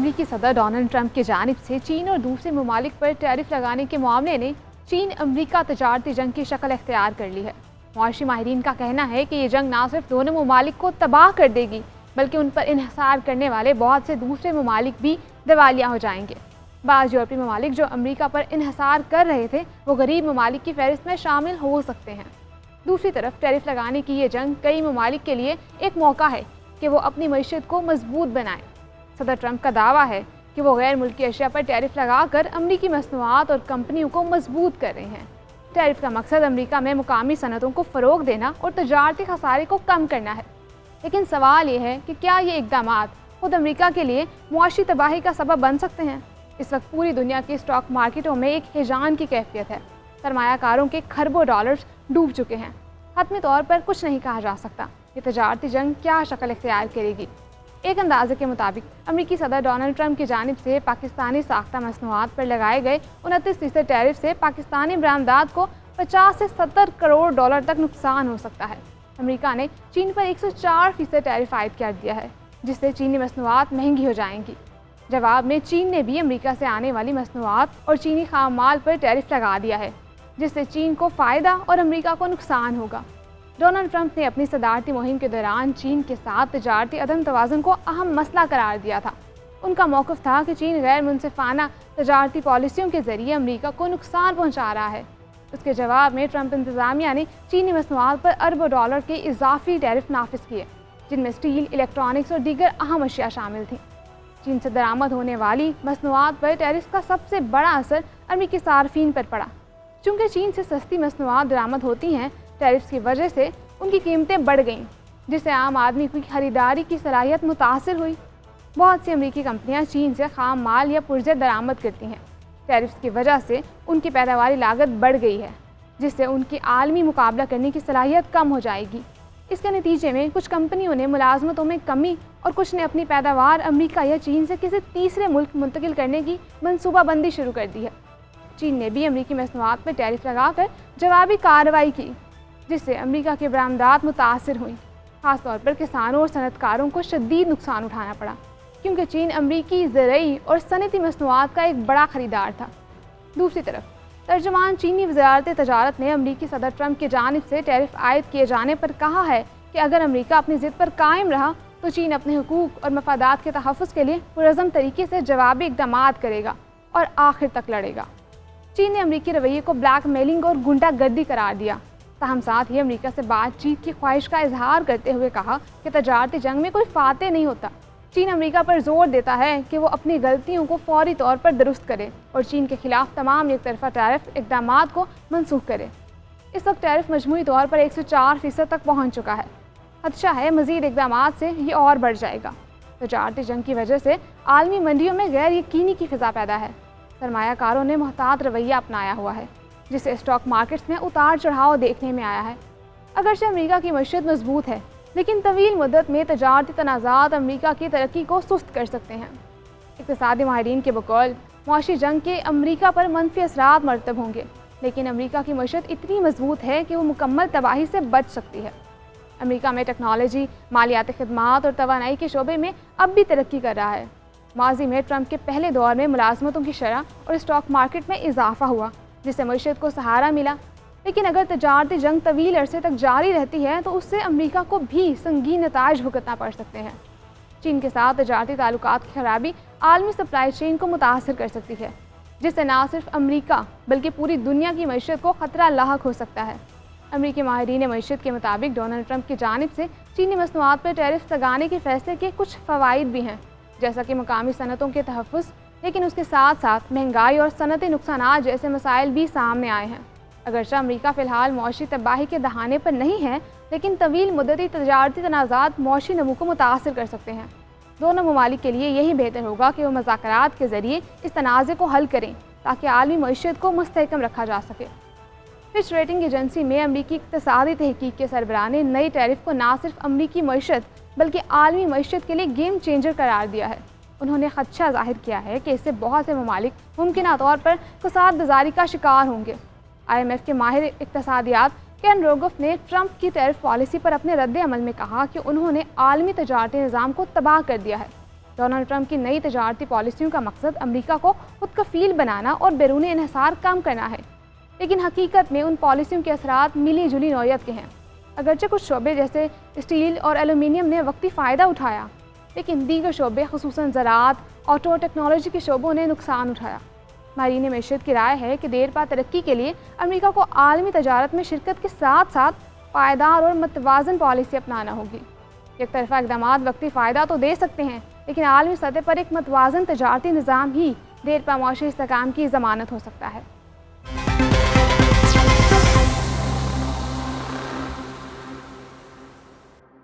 अमरीकी सदर Donald Trump की जानिब से चीन और दूसरे ममालिक पर टैरिफ लगाने के मामले ने चीन अमरीका तजारती जंग की शक्ल इख्तियार कर ली है। मुआशी माहिरीन का कहना है कि ये जंग ना सिर्फ दोनों ममालिक को तबाह कर देगी बल्कि उन पर इन्हिसार करने वाले बहुत से दूसरे ममालिक भी दिवालिया हो जाएंगे। बाज़ यूरोपीय ममालिक जो अमरीका पर इन्हिसार कर रहे थे वो गरीब ममालिक की फहरिस्त में शामिल हो सकते हैं। दूसरी तरफ टैरिफ लगाने की ये जंग कई ममालिक के लिए एक मौका है कि वो अपनी मईशत को मजबूत बनाएं। सदर ट्रंप का दावा है कि वो गैर मुल्की अशिया पर टैरिफ लगाकर अमरीकी मसनूआत और कंपनियों को मजबूत कर रहे हैं। टैरिफ का मकसद अमरीका में मुकामी सनतों को फ़रोग देना और तजारती खसारे को कम करना है। लेकिन सवाल ये है कि क्या ये इक़दाम खुद अमरीका के लिए मुआशी तबाही का सबब बन सकते हैं। इस वक्त पूरी दुनिया की स्टॉक मार्केटों में एक हिजान की कैफियत है। सरमायाकारों के खरबों डॉलर्स डूब चुके हैं। हतमी तौर पर कुछ नहीं कहा जा सकता ये तजारती जंग क्या शक्ल इख्तियार करेगी। एक अंदाजे के मुताबिक अमरीकी सदर डोनाल्ड ट्रंप की जानिब से पाकिस्तानी साख्ता मसनूआत पर लगाए गए 29% टैरिफ से पाकिस्तानी बरामदात को 50 से 70 करोड़ डॉलर तक नुकसान हो सकता है। अमरीका ने चीन पर 104% टैरिफ आयद कर दिया है जिससे चीनी मसनूआत महंगी हो जाएंगी। जवाब में चीन ने भी अमरीका से आने वाली मसनूआत और चीनी खाम माल पर टैरिफ लगा दिया है जिससे चीन को फ़ायदा और अमरीका को नुकसान होगा। डोनाल्ड ट्रंप ने अपनी सदारती मुहिम के दौरान चीन के साथ तजारती अदम तवाज़ुन को अहम मसला करार दिया था। उनका मौक़िफ़ था कि चीन गैर मुनसिफ़ाना तजारती पॉलिसियों के ज़रिए अमरीका को नुकसान पहुँचा रहा है। उसके जवाब में ट्रंप इंतज़ामिया ने चीनी मसनूआत पर अरबों डॉलर के इजाफी टैरिफ नाफिज किए जिनमें स्टील, इलेक्ट्रॉनिक्स और दीगर अहम अशिया शामिल थीं। चीन से दरामद होने वाली मसनूआत पर टैरिफ का सबसे बड़ा असर अमरीकी सार्फिन पर पड़ा। चूँकि चीन से सस्ती मसनूआत दरामद होती हैं, टैरिफ की वजह से उनकी कीमतें बढ़ गईं जिससे आम आदमी की खरीदारी की सलाहियत मुतासिर हुई। बहुत सी अमरीकी कंपनियां चीन से खाम माल या पुर्जे दरामद करती हैं। टैरिफ की वजह से उनकी पैदावारी लागत बढ़ गई है जिससे उनकी आलमी मुकाबला करने की सलाहियत कम हो जाएगी। इसके नतीजे में कुछ कंपनियों ने मुलाजमतों में कमी और कुछ ने अपनी पैदावार अमरीका या चीन से किसी तीसरे मुल्क मुंतकिल करने की मनसूबाबंदी शुरू कर दी है। चीन ने भी अमरीकी मसनूआत पर टैरिफ लगाकर जवाबी कार्रवाई की जिससे अमरीका के बरामदात मुतासिर हुई। ख़ासतौर पर किसानों और सनतकारों को शदीद नुकसान उठाना पड़ा क्योंकि चीन अमरीकी ज़रई और सनती मसनूआत का एक बड़ा ख़रीदार था। दूसरी तरफ तर्जुमान चीनी वज़ारत तजारत ने अमरीकी सदर ट्रंप की जानिब से टैरिफ आयद किए जाने पर कहा है कि अगर अमरीका अपनी ज़िद पर कायम रहा तो चीन अपने हुकूक और मफादात के तहफ़्फ़ुज़ के लिए पुरअज़म तरीके से जवाबी इक़दामात करेगा और आखिर तक लड़ेगा। चीन ने अमरीकी रवैये को ब्लैक मेलिंग और गुंडागर्दी करार दिया। ताहम साथ ही अमरीका से बातचीत की ख्वाहिश का इजहार करते हुए कहा कि तजारती जंग में कोई फाते नहीं होता। चीन अमरीका पर जोर देता है कि वो अपनी गलतियों को फौरी तौर पर दुरुस्त करे और चीन के खिलाफ तमाम एक तरफा टैरिफ इक़दामात को मनसूख करे। इस वक्त टैरिफ मजमूई तौर पर 104% तक पहुँच चुका है। खदशा है मज़ीद इक़दामात से ये और बढ़ जाएगा। तजारती जंग की वजह से आलमी मंडियों में गैर यकीनी की फ़िज़ा पैदा है। सरमायाकारों ने मोहतात रवैया अपनाया हुआ है जिससे स्टॉक मार्केट्स में उतार चढ़ाव देखने में आया है। अगरचे अमरीका की मईशत मजबूत है लेकिन तवील मुद्दत में तजारती तनाज़ात अमरीका की तरक्की को सुस्त कर सकते हैं। इक़्तिसादी माहिरीन के बकौल मुआशी जंग के अमरीका पर मनफी असरात मरतब होंगे लेकिन अमरीका की मईशत इतनी मजबूत है कि वो मुकम्मल तबाही से बच सकती है। अमरीका में टेक्नोलॉजी, मालियाती खिदमात और तवानाई के शोबे में अब भी तरक्की कर रहा है। माजी में ट्रंप के पहले दौर में मुलाजमतों की शरह और स्टॉक मार्केट में इजाफा हुआ जिससे मईशत को सहारा मिला। लेकिन अगर तजारती जंग तवील अरसे तक जारी रहती है तो उससे अमरीका को भी संगीन नताइज भुगतना पड़ सकते हैं। चीन के साथ तजारती ताल्लुकात की खराबी आलमी सप्लाई चेन को मुतासर कर सकती है जिससे न सिर्फ अमरीका बल्कि पूरी दुनिया की मईशत को ख़तरा लाहक हो सकता है। अमरीकी माहिरीन मईशत के मुताबिक डोनाल्ड ट्रंप की जानिब से चीनी मसनूआत पर टैरिफ लगाने के फैसले के कुछ फ़वाइद भी हैं जैसा कि मकामी सनतों के तहफ़्फ़ुज़, लेकिन उसके साथ साथ महंगाई और सनती नुकसानात जैसे मसाइल भी सामने आए हैं। अगरचे अमरीका फ़िलहाल मौशी तबाही के दहाने पर नहीं है लेकिन तवील मुद्दती तजारती तनाज़ात मौशी नमू को मुतासर कर सकते हैं। दोनों ममालिक के लिए यही बेहतर होगा कि वो मुज़ाकरात के ज़रिए इस तनाज़े को हल करें ताकि आलमी मईशत को मुस्तहकम रखा जा सके। फिच रेटिंग एजेंसी में अमरीकी इक़्तिसादी तहकीक के सरबराह ने नई टैरिफ को न सिर्फ अमरीकी मईशत बल्कि आलमी मईशत के लिए गेम चेंजर करार दिया है। उन्होंने खदशा ज़ाहिर किया है कि इससे बहुत से ममालिक मुमकिन तौर पर फसाद गुजारी का शिकार होंगे। IMF के माहिर इक़्तिसादियात केन रोगफ ने ट्रंप की टैरिफ पॉलिसी पर अपने रद्द अमल में कहा कि उन्होंने आलमी तजारती निज़ाम को तबाह कर दिया है। ڈونلڈ ٹرمپ کی نئی تجارتی پالیسیوں کا مقصد امریکہ کو خود کفیل بنانا اور بیرون انحصار کم کرنا ہے، لیکن حقیقت میں ان پالیسیوں کے اثرات ملی جلی نوعیت کے ہیں۔ اگرچہ کچھ شعبے جیسے اسٹیل اور ایلومینیم نے وقتی فائدہ اٹھایا، لیکن دیگر شعبے خصوصاً زراعت، آٹو اور ٹیکنالوجی کے شعبوں نے نقصان اٹھایا۔ ماہرین معیشت کی رائے ہے کہ دیر پا ترقی کے لیے امریکہ کو عالمی تجارت میں شرکت کے ساتھ ساتھ پائیدار اور متوازن پالیسی اپنانا ہوگی۔ یک طرفہ اقدامات وقتی فائدہ تو دے سکتے ہیں، لیکن عالمی سطح پر ایک متوازن تجارتی نظام ہی دیر پا معاشی استحکام کی ضمانت ہو سکتا ہے۔